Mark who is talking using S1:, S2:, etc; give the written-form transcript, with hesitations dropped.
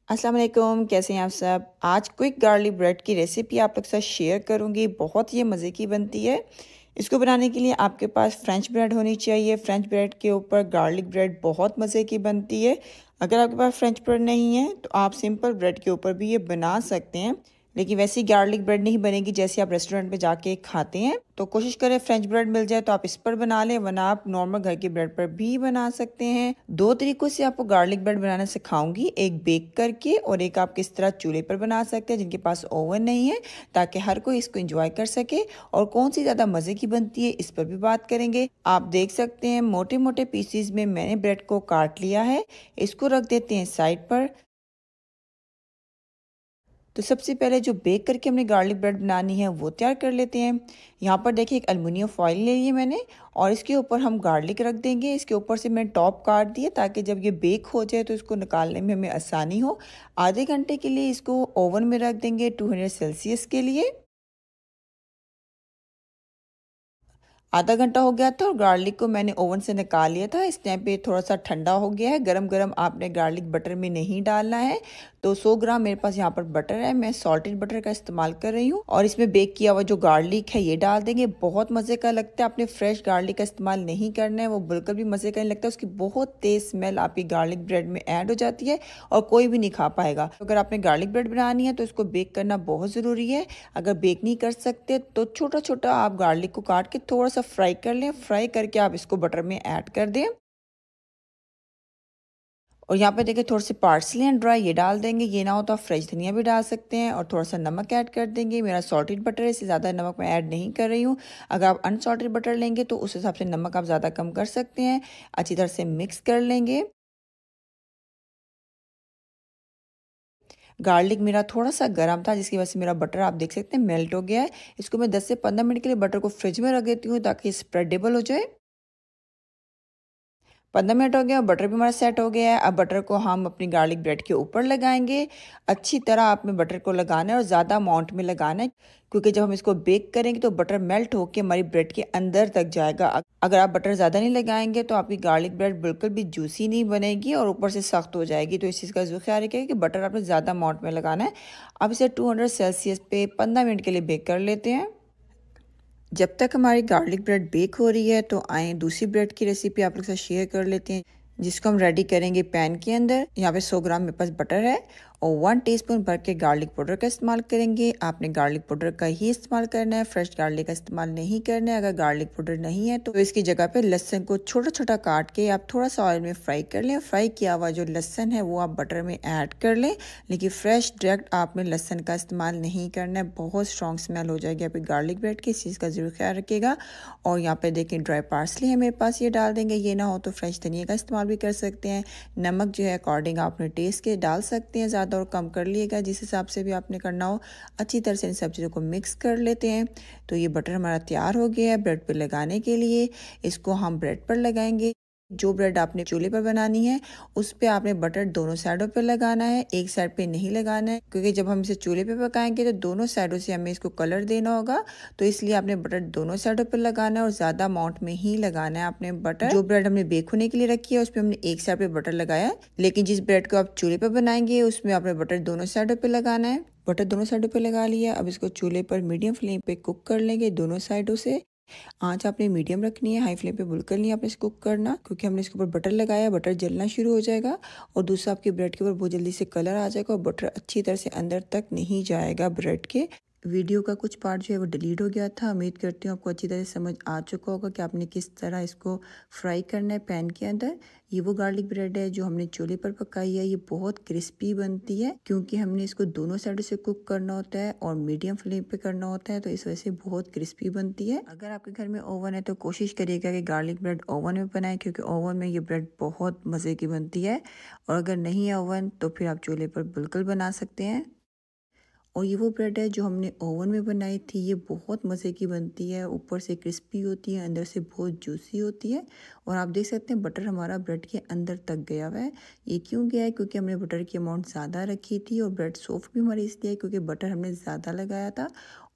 S1: अस्सलाम वालेकुम, कैसे हैं आप सब। आज क्विक गार्लिक ब्रेड की रेसिपी आप लोग के साथ शेयर करूंगी। बहुत ये मज़े की बनती है। इसको बनाने के लिए आपके पास फ्रेंच ब्रेड होनी चाहिए। फ्रेंच ब्रेड के ऊपर गार्लिक ब्रेड बहुत मज़े की बनती है। अगर आपके पास फ्रेंच ब्रेड नहीं है तो आप सिंपल ब्रेड के ऊपर भी ये बना सकते हैं, लेकिन वैसी गार्लिक ब्रेड नहीं बनेगी जैसे आप रेस्टोरेंट में जाके खाते हैं। तो कोशिश करें फ्रेंच ब्रेड मिल जाए तो आप इस पर बना लें, वरना आप नॉर्मल घर की ब्रेड पर भी बना सकते हैं। दो तरीकों से आपको गार्लिक ब्रेड बनाना सिखाऊंगी, एक बेक करके और एक आप किस तरह चूल्हे पर बना सकते हैं जिनके पास ओवन नहीं है, ताकि हर कोई इसको एंजॉय कर सके। और कौन सी ज़्यादा मज़े की बनती है इस पर भी बात करेंगे। आप देख सकते हैं मोटे मोटे पीसीज में मैंने ब्रेड को काट लिया है। इसको रख देते हैं साइड पर। तो सबसे पहले जो बेक करके हमने गार्लिक ब्रेड बनानी है वो तैयार कर लेते हैं। यहाँ पर देखिए एक एल्युमिनियम फॉइल ले ली है मैंने, और इसके ऊपर हम गार्लिक रख देंगे। इसके ऊपर से मैंने टॉप काट दिया ताकि जब ये बेक हो जाए तो इसको निकालने में हमें आसानी हो। आधे घंटे के लिए इसको ओवन में रख देंगे 200 सेल्सियस के लिए। आधा घंटा हो गया था और गार्लिक को मैंने ओवन से निकाल लिया था। इस टाइम पे थोड़ा सा ठंडा हो गया है। गरम गरम आपने गार्लिक बटर में नहीं डालना है। तो 100 ग्राम मेरे पास यहाँ पर बटर है। मैं सॉल्टेड बटर का इस्तेमाल कर रही हूँ, और इसमें बेक किया हुआ जो गार्लिक है ये डाल देंगे। बहुत मज़े का लगता है। आपने फ्रेश गार्लिक का इस्तेमाल नहीं करना है, वो बिल्कुल भी मज़े का नहीं लगता। उसकी बहुत तेज़ स्मेल आपकी गार्लिक ब्रेड में ऐड हो जाती है और कोई भी नहीं खा पाएगा। तो अगर आपने गार्लिक ब्रेड बनानी है तो इसको बेक करना बहुत ज़रूरी है। अगर बेक नहीं कर सकते तो छोटा छोटा आप गार्लिक को काट के थोड़ा सा फ्राई कर लें। फ्राई करके आप इसको बटर में ऐड कर दें। और यहाँ पे देखिए थोड़े से पार्सली एंड ड्राई ये डाल देंगे। ये ना हो तो आप फ्रेश धनिया भी डाल सकते हैं। और थोड़ा सा नमक ऐड कर देंगे। मेरा सॉल्टेड बटर है, इससे ज़्यादा नमक मैं ऐड नहीं कर रही हूँ। अगर आप अनसॉल्टेड बटर लेंगे तो उस हिसाब से नमक आप ज़्यादा कम कर सकते हैं। अच्छी तरह से मिक्स कर लेंगे। गार्लिक मेरा थोड़ा सा गर्म था जिसकी वजह से मेरा बटर आप देख सकते हैं मेल्ट हो गया है। इसको मैं 10 से 15 मिनट के लिए बटर को फ्रिज में रख देती हूँ ताकि स्प्रेडेबल हो जाए। 15 मिनट हो गया और बटर भी हमारा सेट हो गया है। अब बटर को हम अपनी गार्लिक ब्रेड के ऊपर लगाएंगे। अच्छी तरह आपने बटर को लगाना है और ज़्यादा अमाउंट में लगाना है, क्योंकि जब हम इसको बेक करेंगे तो बटर मेल्ट होकर हमारी ब्रेड के अंदर तक जाएगा। अगर आप बटर ज़्यादा नहीं लगाएंगे तो आपकी गार्लिक ब्रेड बिल्कुल भी जूसी नहीं बनेगी और ऊपर से सख्त हो जाएगी। तो इस चीज़ का ज़रूर ख्याल रखिएगा कि बटर आपने ज़्यादा अमाउंट में लगाना है। अब इसे 200 सेल्सियस पे 15 मिनट के लिए बेक कर लेते हैं। जब तक हमारी गार्लिक ब्रेड बेक हो रही है तो आए दूसरी ब्रेड की रेसिपी आप लोग के साथ शेयर कर लेते हैं, जिसको हम रेडी करेंगे पैन के अंदर। यहाँ पे 100 ग्राम मेरे पास बटर है और 1 टीस्पून भर के गार्लिक पाउडर का इस्तेमाल करेंगे। आपने गार्लिक पाउडर का ही इस्तेमाल करना है, फ्रेश गार्लिक का इस्तेमाल नहीं करना है। अगर गार्लिक पाउडर नहीं है तो इसकी जगह पे लहसुन को छोटा छोटा काट के आप थोड़ा सा ऑयल में फ्राई कर लें। फ्राई किया हुआ जो लहसुन है वो आप बटर में ऐड कर लें, लेकिन फ्रेश डायरेक्ट आपने लहसुन का इस्तेमाल नहीं करना है। बहुत स्ट्रॉन्ग स्मेल हो जाएगी आपकी गार्लिक ब्रेड की, इस चीज़ का जरूर ख्याल रखिएगा। और यहाँ पे देखें ड्राई पार्सली है मेरे पास, ये डाल देंगे। ये ना हो तो फ्रेश धनिया का इस्तेमाल भी कर सकते हैं। नमक जो है अकॉर्डिंग आप अपने टेस्ट के डाल सकते हैं, ज़्यादा और कम कर लिएगा जिस हिसाब से भी आपने करना हो। अच्छी तरह से इन सब चीज़ों को मिक्स कर लेते हैं। तो ये बटर हमारा तैयार हो गया है ब्रेड पे लगाने के लिए। इसको हम ब्रेड पर लगाएंगे। जो ब्रेड आपने चूल्हे पर बनानी है उस पे आपने बटर दोनों साइडों पे लगाना है, एक साइड पे नहीं लगाना है, क्योंकि जब हम इसे चूल्हे पे पकाएंगे तो दोनों साइडों से हमें इसको कलर देना होगा। तो इसलिए आपने बटर दोनों साइडों पे लगाना है और ज़्यादा अमाउंट में ही लगाना है आपने बटर। जो ब्रेड हमने बेक होने के लिए रखी है उस पर हमने एक साइड पे बटर लगाया है, लेकिन जिस ब्रेड को आप चूल्हे पर बनाएंगे उसमें आपने बटर दोनों साइडों पर लगाना है। बटर दोनों साइडों पर लगा लिया। अब इसको चूल्हे पर मीडियम फ्लेम पे कुक कर लेंगे दोनों साइडों से। आंच आपने मीडियम रखनी है, हाई फ्लेम पे बिल्कुल नहीं आपने इसको कुक करना, क्योंकि हमने इसके ऊपर बटर लगाया, बटर जलना शुरू हो जाएगा और दूसरा आपकी ब्रेड के ऊपर बहुत जल्दी से कलर आ जाएगा और बटर अच्छी तरह से अंदर तक नहीं जाएगा ब्रेड के। वीडियो का कुछ पार्ट जो है वो डिलीट हो गया था। उम्मीद करती हूँ आपको अच्छी तरह से समझ आ चुका होगा कि आपने किस तरह इसको फ्राई करना है पैन के अंदर। ये वो गार्लिक ब्रेड है जो हमने चूल्हे पर पकाई है। ये बहुत क्रिस्पी बनती है क्योंकि हमने इसको दोनों साइड से कुक करना होता है और मीडियम फ्लेम पे करना होता है, तो इस वजह से बहुत क्रिस्पी बनती है। अगर आपके घर में ओवन है तो कोशिश करिएगा कि गार्लिक ब्रेड ओवन में बनाएं, क्योंकि ओवन में ये ब्रेड बहुत मज़े की बनती है। और अगर नहीं है ओवन तो फिर आप चूल्हे पर बिल्कुल बना सकते हैं। और ये वो ब्रेड है जो हमने ओवन में बनाई थी। ये बहुत मज़े की बनती है, ऊपर से क्रिस्पी होती है, अंदर से बहुत जूसी होती है। और आप देख सकते हैं बटर हमारा ब्रेड के अंदर तक गया हुआ है। ये क्यों गया है? क्योंकि हमने बटर की अमाउंट ज़्यादा रखी थी और ब्रेड सॉफ्ट भी हमारी इसलिए क्योंकि बटर हमने ज़्यादा लगाया था।